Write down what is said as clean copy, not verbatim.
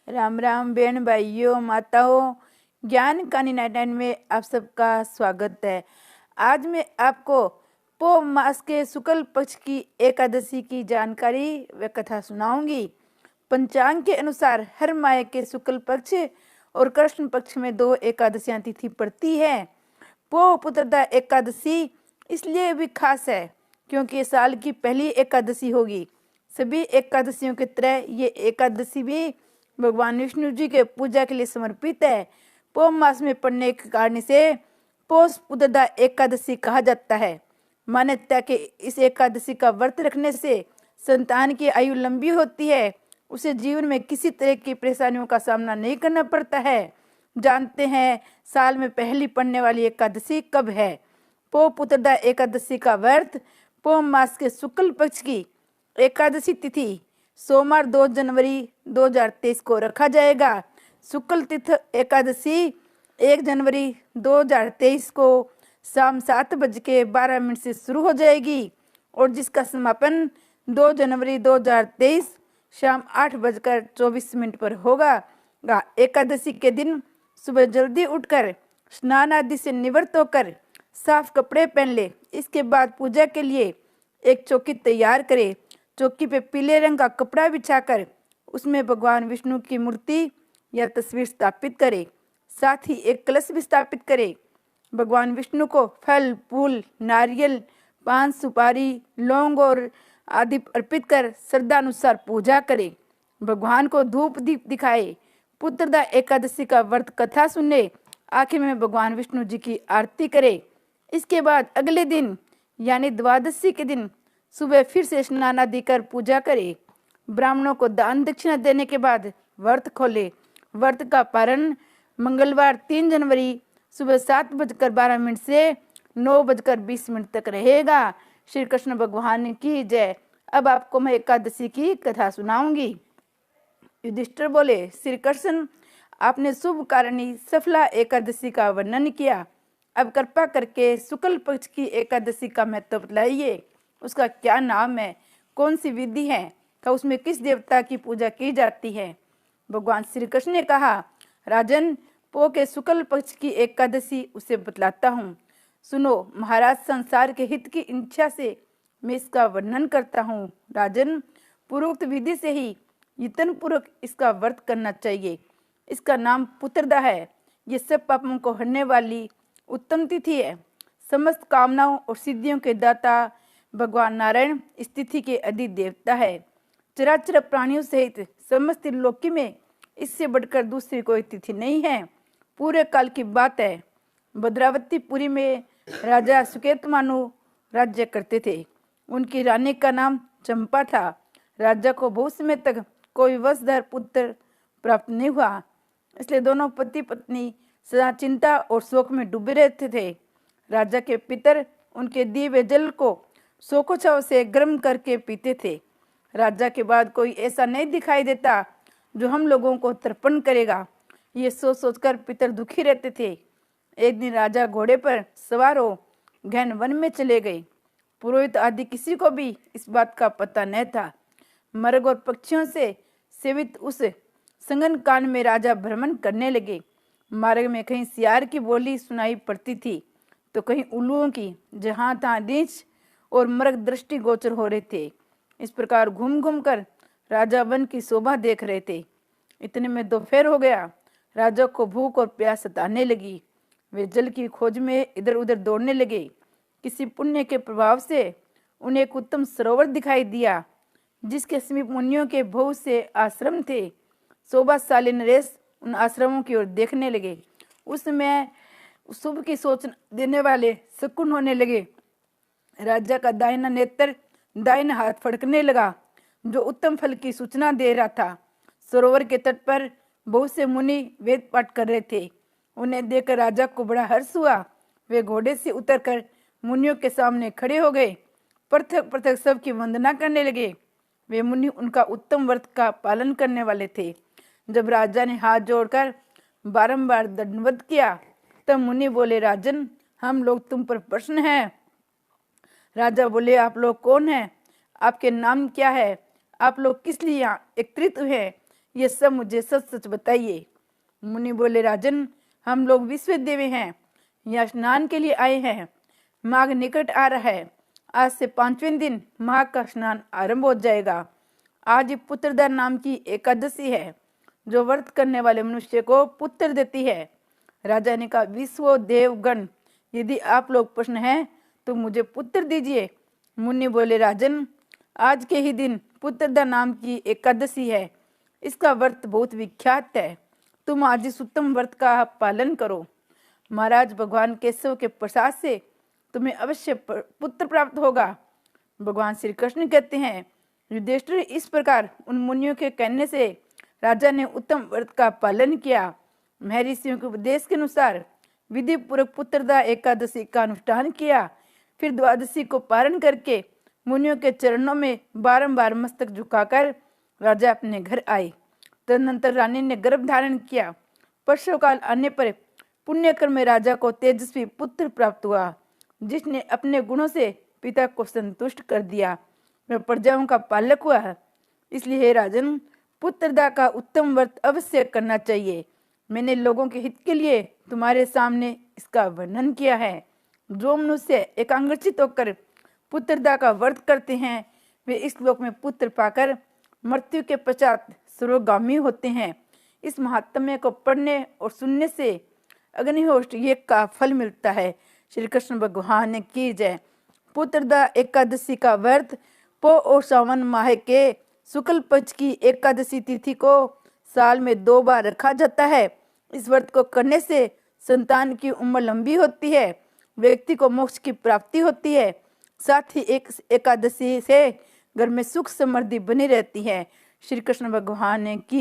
राम राम बहन भाइयों माताओं, ज्ञान कहानी 99 में आप सबका स्वागत है। आज मैं आपको पौष मास के शुक्ल पक्ष की एकादशी की जानकारी व कथा सुनाऊंगी। पंचांग के अनुसार हर माह के शुक्ल पक्ष और कृष्ण पक्ष में 2 एकादशियां तिथि पड़ती है। पौष पुत्रदा एकादशी इसलिए भी खास है क्योंकि साल की पहली एकादशी होगी। सभी एकादशियों की तरह ये एकादशी भी भगवान विष्णु जी के पूजा के लिए समर्पित है। पौष मास में पड़ने के कारण से पौष पुत्रदा एकादशी कहा जाता है। मान्यता कि इस एकादशी का व्रत रखने से संतान की आयु लंबी होती है, उसे जीवन में किसी तरह की परेशानियों का सामना नहीं करना पड़ता है। जानते हैं साल में पहली पड़ने वाली एकादशी कब है। पौष पुत्रदा एकादशी का व्रत पौष मास के शुक्ल पक्ष की एकादशी तिथि सोमवार 2 जनवरी 2023 को रखा जाएगा। शुक्ल तिथि एकादशी 1 जनवरी 2023 को शाम 7:12 से शुरू हो जाएगी और जिसका समापन 2 जनवरी 2023 शाम 8:24 पर होगा। एकादशी के दिन सुबह जल्दी उठकर स्नान आदि से निवृत्त होकर साफ कपड़े पहन ले। इसके बाद पूजा के लिए एक चौकी तैयार करें। चौकी पे पीले रंग का कपड़ा बिछाकर उसमें भगवान विष्णु की मूर्ति या तस्वीर स्थापित करें। साथ ही एक कलश भी स्थापित करें। भगवान विष्णु को फल फूल नारियल पान सुपारी लौंग और आदि अर्पित कर श्रद्धानुसार पूजा करें। भगवान को धूप दीप दिखाए। पुत्रदा एकादशी का व्रत कथा सुने। आखिर में भगवान विष्णु जी की आरती करें। इसके बाद अगले दिन यानी द्वादशी के दिन सुबह फिर से स्नान आदि कर पूजा करे। ब्राह्मणों को दान दक्षिणा देने के बाद व्रत खोले। व्रत का पारण मंगलवार 3 जनवरी सुबह 7:12 से 9:20 तक रहेगा। श्री कृष्ण भगवान की जय। अब आपको मैं एकादशी की कथा सुनाऊंगी। युधिष्ठिर बोले, श्री कृष्ण आपने शुभ कारणी सफला एकादशी का वर्णन किया। अब कृपा करके शुक्ल पक्ष की एकादशी का महत्व बतलाइए। उसका क्या नाम है, कौन सी विधि है, तो उसमें किस देवता की पूजा की जाती है। भगवान श्री कृष्ण ने कहा, राजन पौष के शुक्ल पक्ष की एकादशी उसे बतलाता हूँ। सुनो महाराज, संसार के हित की इच्छा से मैं इसका वर्णन करता हूँ। राजन पूर्वोक्त विधि से ही यत्न पूर्वक इसका व्रत करना चाहिए। इसका नाम पुत्रदा है। ये सब पापों को हरने वाली उत्तम तिथि है। समस्त कामनाओं और सिद्धियों के दाता भगवान नारायण इस तिथि के अधि देवता है। चराचर प्राणियों सहित समस्त लोकी में इससे बढ़कर दूसरी कोई तिथि नहीं है। पूरे काल की बात है। भद्रावतीपुरी में राजा सुकेतमानु राज्य करते थे। उनकी रानी का नाम चंपा था। राजा को बहुत समय तक कोई वंशधर पुत्र प्राप्त नहीं हुआ, इसलिए दोनों पति पत्नी सदा चिंता और शोक में डूबे रहते थे। राजा के पितर उनके दिए हुए जल को शोकोत्सव से गर्म करके पीते थे। राजा के बाद कोई ऐसा नहीं दिखाई देता जो हम लोगों को तर्पण करेगा। ये सोच सोचकर पितर दुखी रहते थे। एक दिन राजा घोड़े पर सवार हो गहन वन में चले गए। पुरोहित आदि किसी को भी इस बात का पता न था। मर्ग और पक्षियों से सेवित उस संगन कान में राजा भ्रमण करने लगे। मार्ग में कहीं सियार की बोली सुनाई पड़ती थी तो कहीं उल्लुओं की। जहाँ तहाँ रीछ और मृग दृष्टि गोचर हो रहे थे। इस प्रकार घूम घूम कर राजा वन की शोभा देख रहे थे। इतने में दोपहर हो गया। राजा को भूख और प्यास सताने लगी। वे जल की खोज में इधर उधर दौड़ने लगे। किसी पुण्य के प्रभाव से उन्हें एक उत्तम सरोवर दिखाई दिया जिसके समीप मुनियों के बहुत से आश्रम थे। शोभाशाली नरेश उन आश्रमों की ओर देखने लगे। उसमें शुभ की सोच देने वाले शकुन होने लगे। राजा का दाहिना नेत्र दाहिना हाथ फड़कने लगा जो उत्तम फल की सूचना दे रहा था। सरोवर के तट पर बहुत से मुनि वेद पाठ कर रहे थे। उन्हें देखकर राजा को बड़ा हर्ष हुआ। वे घोड़े से उतरकर मुनियों के सामने खड़े हो गए। पृथक पृथक सबकी वंदना करने लगे। वे मुनि उनका उत्तम व्रत का पालन करने वाले थे। जब राजा ने हाथ जोड़कर बारंबार दंडवत किया तब मुनि बोले, राजन हम लोग तुम पर प्रसन्न हैं। राजा बोले, आप लोग कौन हैं? आपके नाम क्या है? आप लोग किस लिए यहाँ एकत्रित हुए हैं? ये सब मुझे सच सच बताइए। मुनि बोले, राजन, हम लोग विश्वदेवी हैं, यहाँ स्नान के लिए आए हैं। माघ निकट आ रहा है। आज से 5वें दिन माघ का स्नान आरंभ हो जाएगा। आज पुत्रदा नाम की एकादशी है, जो व्रत करने वाले मनुष्य को पुत्र देती है। राजा ने कहा, विश्व देवगण, यदि आप लोग प्रश्न हैं तो मुझे पुत्र दीजिए। मुनि बोले, राजन, आज के ही दिन पुत्रदा नाम की एकादशी है। इसका व्रत बहुत विख्यात है। तुम आज इस उत्तम व्रत का पालन करो। महाराज, भगवान केशव के प्रसाद से तुम्हें अवश्य पुत्र प्राप्त होगा। भगवान श्री कृष्ण कहते हैं, युधिष्ठिर, इस प्रकार उन मुनियों के कहने से राजा ने उत्तम व्रत का पालन किया। महर्षियों के उपदेश के अनुसार विधि पूर्वक पुत्रदा एकादशी का अनुष्ठान किया। फिर द्वादशी को पारण करके मुनियों के चरणों में बारंबार मस्तक झुकाकर राजा अपने घर आए। तदनंतर रानी ने गर्भ धारण किया। परसों काल आने पर पुण्यकर्म में राजा को तेजस्वी पुत्र प्राप्त हुआ, जिसने अपने गुणों से पिता को संतुष्ट कर दिया। वह प्रजाओं का पालक हुआ। इसलिए हे राजन, पुत्रदा का उत्तम व्रत अवश्य करना चाहिए। मैंने लोगों के हित के लिए तुम्हारे सामने इसका वर्णन किया है। जो मनुष्य एकाग्रचित होकर पुत्रदा का व्रत करते हैं, वे इस लोक में पुत्र पाकर मृत्यु के पश्चात सर्वगामी होते हैं। इस महात्म्य को पढ़ने और सुनने से अग्निहोत्र यज्ञ का फल मिलता है। श्री कृष्ण भगवान की जय। पुत्रदा एकादशी का व्रत पो और सावन माह के शुक्ल पक्ष की एकादशी तिथि को साल में 2 बार रखा जाता है। इस व्रत को करने से संतान की उम्र लंबी होती है, व्यक्ति को मोक्ष की प्राप्ति होती है। साथ ही एक एकादशी से घर में सुख समृद्धि बनी रहती है। श्री कृष्ण भगवान की